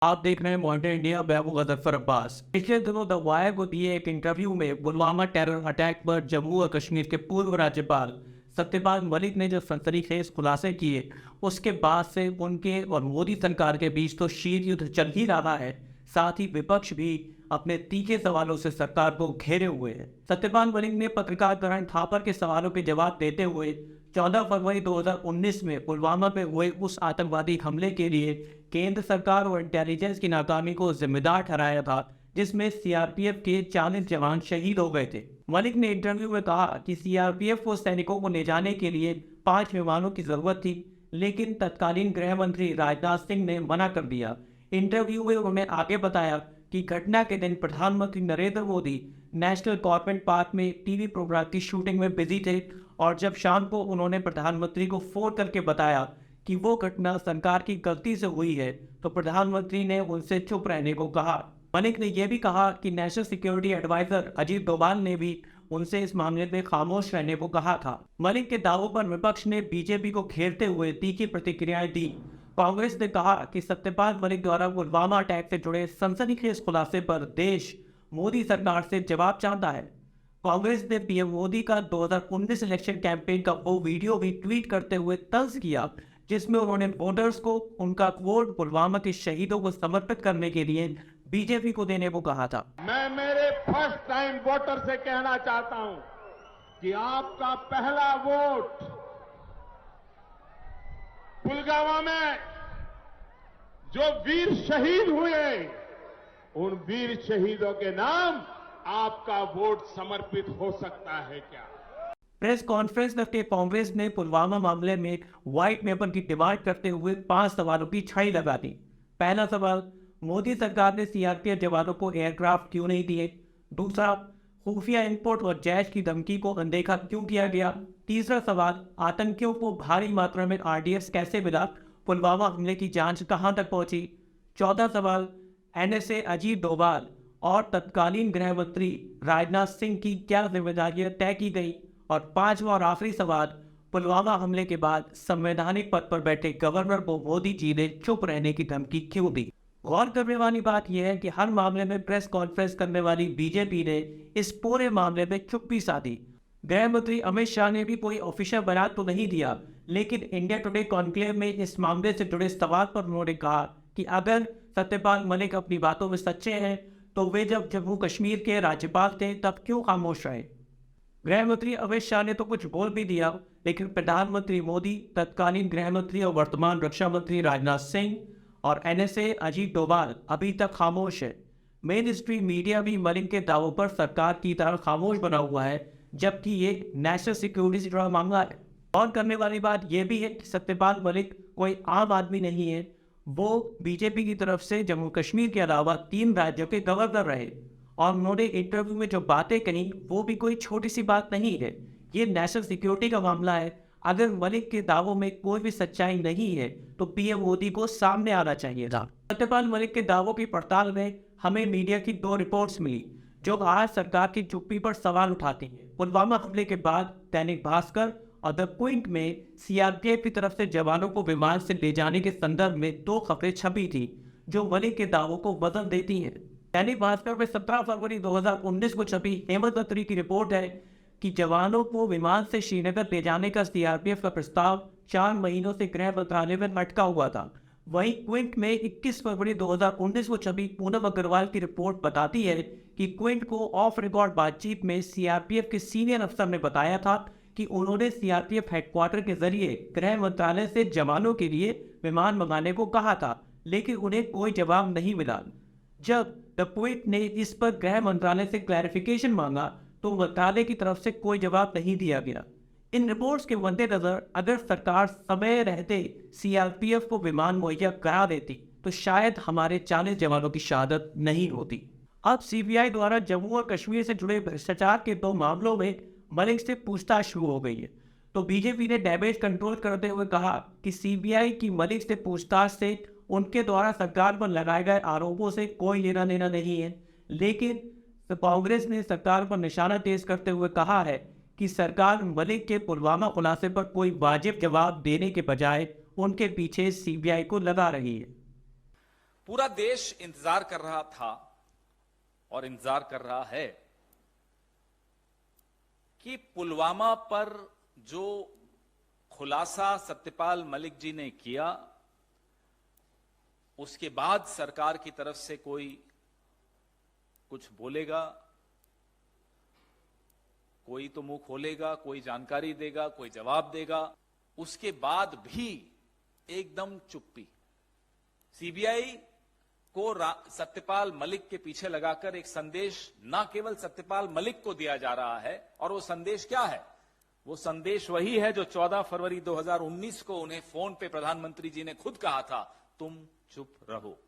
आप देख रहे हैं मॉडर्न इंडिया। मैं हूं गदर अब्बास। पिछले दिनों द वायर को दिए एक इंटरव्यू में पुलवामा टेरर अटैक पर जम्मू और कश्मीर के पूर्व राज्यपाल सत्यपाल मलिक ने जो सनसनीखेज खुलासे किए, उसके बाद से उनके और मोदी सरकार के बीच तो शीत युद्ध चल ही रहा है। साथ ही विपक्ष भी अपने तीखे सवालों से सरकार को घेरे हुए है। सत्यपाल मलिक ने पत्रकार करण थापर के सवालों के जवाब देते हुए 14 फरवरी 2019 में पुलवामा में हुए उस आतंकवादी हमले के लिए केंद्र सरकार और इंटेलिजेंस की नाकामी को जिम्मेदार ठहराया था, जिसमें सीआरपीएफ के 40 जवान शहीद हो गए थे। मलिक ने इंटरव्यू में कहा कि सीआरपीएफ को सैनिकों को ले जाने के लिए 5 विमानों की जरूरत थी, लेकिन तत्कालीन गृह मंत्री राजनाथ सिंह ने मना कर दिया। इंटरव्यू में उन्होंने आगे बताया कि घटना के दिन प्रधानमंत्री Narendra Modi national Corbett park में टीवी प्रोग्राम की शूटिंग में बिजी थे, और जब शाम को उन्होंने प्रधानमंत्री को फोन करके बताया कि वो घटना सरकार की गलती से हुई है, तो प्रधानमंत्री ने उनसे चुप रहने को कहा। मलिक ने यह भी कहा कि national security adviser Ajit Doval ने भी उनसे इस मामले में खामोश रहने को कहा था। मलिक के दावों पर विपक्ष ने बीजेपी को घेरते हुए तीखी प्रतिक्रियाएं दी। कांग्रेस ने कहा कि सत्यपाल मलिक द्वारा पुलवामा अटैक से जुड़े सनसनीखेज खुलासे पर देश मोदी सरकार से जवाब चाहता है। कांग्रेस ने पीएम मोदी का 2019 इलेक्शन कैंपेन का वो वीडियो भी ट्वीट करते हुए तंज किया, जिसमें उन्होंने वोटर्स को उनका वोट पुलवामा के शहीदों को समर्पित करने के लिए बीजेपी को देने को कहा था। मैं मेरे फर्स्ट टाइम वोटर से कहना चाहता हूं कि आपका पहला वोट पुलवामा में जो वीर शहीद हुए, उन वीर शहीदों के नाम आपका वोट समर्पित हो सकता है क्या? प्रेस कॉन्फ्रेंस करके कांग्रेस ने पुलवामा मामले में व्हाइट पेपर की डिमांड करते हुए 5 सवालों की छड़ी लगा दी। पहला सवाल, मोदी सरकार ने सीआरपीएफ जवानों को एयरक्राफ्ट क्यों नहीं दिए? दूसरा, खुफिया इनपुट और जैश की धमकी को अनदेखा क्यों किया गया? तीसरा सवाल, आतंकियों को भारी मात्रा में आरडीएक्स कैसे मिला? पुलवामा हमले की जांच कहां तक पहुंची? चौथा सवाल, एनएसए अजीत डोभाल और तत्कालीन गृह मंत्री राजनाथ सिंह की क्या जिम्मेदारियां तय की गई? और पांचवा और आखिरी सवाल, पुलवामा हमले के बाद संवैधानिक पद पर बैठे गवर्नर को मोदी जी ने चुप रहने की धमकी क्यों दी? गौर करने वाली बात यह है कि हर मामले में प्रेस कॉन्फ्रेंस करने वाली बीजेपी ने इस पूरे मामले में चुप्पी साधी। गृह मंत्री अमित शाह ने भी कोई ऑफिशियल बयान तो नहीं दिया, लेकिन इंडिया टुडे कॉन्क्लेव में इस मामले से जुड़े सवाल पर उन्होंने कहा कि अगर सत्यपाल मलिक अपनी बातों में सच्चे हैं, तो वे जब जम्मू कश्मीर के राज्यपाल थे तब क्यों खामोश रहे? गृह मंत्री अमित शाह ने तो कुछ बोल भी दिया, लेकिन प्रधानमंत्री मोदी, तत्कालीन गृह मंत्री और वर्तमान रक्षा मंत्री राजनाथ सिंह और एनएसए अजीत डोभाल अभी तक खामोश है। मेन स्ट्रीम मीडिया भी मलिक के दावों पर सरकार की तरह खामोश बना हुआ है, जबकि ये नेशनल सिक्योरिटी से जुड़ा मामला है। और करने वाली बात यह भी है कि सत्यपाल मलिक कोई आम आदमी नहीं है। वो बीजेपी की तरफ से जम्मू कश्मीर के अलावा 3 राज्यों के गवर्नर रहे, और उन्होंने इंटरव्यू में जो बातें कही वो भी कोई छोटी सी बात नहीं है। ये नेशनल सिक्योरिटी का मामला है। अगर मलिक के दावों में कोई भी सच्चाई नहीं है, तो पीएम मोदी को सामने आना चाहिए था। सत्यपाल मलिक के दावों की पड़ताल में हमें मीडिया की 2 रिपोर्ट्स मिली, जो आज सरकार की चुप्पी पर सवाल उठाती हैं। पुलवामा हमले के बाद दैनिक भास्कर और द क्विंट में सीआरपीएफ की तरफ से जवानों को विमान से ले जाने के संदर्भ में 2 खबरें छपी थी, जो मलिक के दावों को वजन देती हैं। दैनिक भास्कर में 17 फरवरी 2019 को छपी हेमंत अत्री की रिपोर्ट है कि जवानों को विमान से श्रीनगर ले जाने का सीआरपीएफ का प्रस्ताव 4 महीनों से गृह मंत्रालय में अटका हुआ था। वहीं क्विंट में 21 फरवरी 2019 को छपी पूनम अग्रवाल की रिपोर्ट बताती है कि क्विंट को ऑफ रिकॉर्ड बातचीत में सीआरपीएफ के सीनियर अफसर ने बताया था कि उन्होंने सीआरपीएफ हेडक्वार्टर के जरिए गृह मंत्रालय से जवानों के लिए विमान मंगाने को कहा था, लेकिन उन्हें कोई जवाब नहीं मिला। जब द क्विंट ने इस पर गृह मंत्रालय से क्लैरिफिकेशन मांगा, तो मंत्रालय की तरफ से कोई जवाब नहीं दिया गया। इन रिपोर्ट्स के मद्देनजर अगर सरकार समय रहते सीआरपीएफ को विमान मुहैया करा देती, तो शायद हमारे 40 जवानों की शहादत नहीं होती। अब सीबीआई द्वारा जम्मू और कश्मीर से जुड़े भ्रष्टाचार के 2 मामलों में मलिक से पूछताछ शुरू हो गई है। तो बीजेपी ने डैमेज कंट्रोल करते हुए कहा कि सीबीआई की मलिक से पूछताछ से उनके द्वारा सरकार पर लगाए गए आरोपों से कोई लेना देना नहीं है। लेकिन कांग्रेस ने सरकार पर निशाना तेज करते हुए कहा है कि सरकार मलिक के पुलवामा खुलासे पर कोई वाजिब जवाब देने के बजाय उनके पीछे सीबीआई को लगा रही है। पूरा देश इंतजार कर रहा था और इंतजार कर रहा है कि पुलवामा पर जो खुलासा सत्यपाल मलिक जी ने किया, उसके बाद सरकार की तरफ से कोई कुछ बोलेगा, कोई तो मुंह खोलेगा, कोई जानकारी देगा, कोई जवाब देगा। उसके बाद भी एकदम चुप्पी। सीबीआई को सत्यपाल मलिक के पीछे लगाकर एक संदेश न केवल सत्यपाल मलिक को दिया जा रहा है, और वो संदेश क्या है? वो संदेश वही है जो 14 फरवरी 2019 को उन्हें फोन पे प्रधानमंत्री जी ने खुद कहा था, तुम चुप रहो।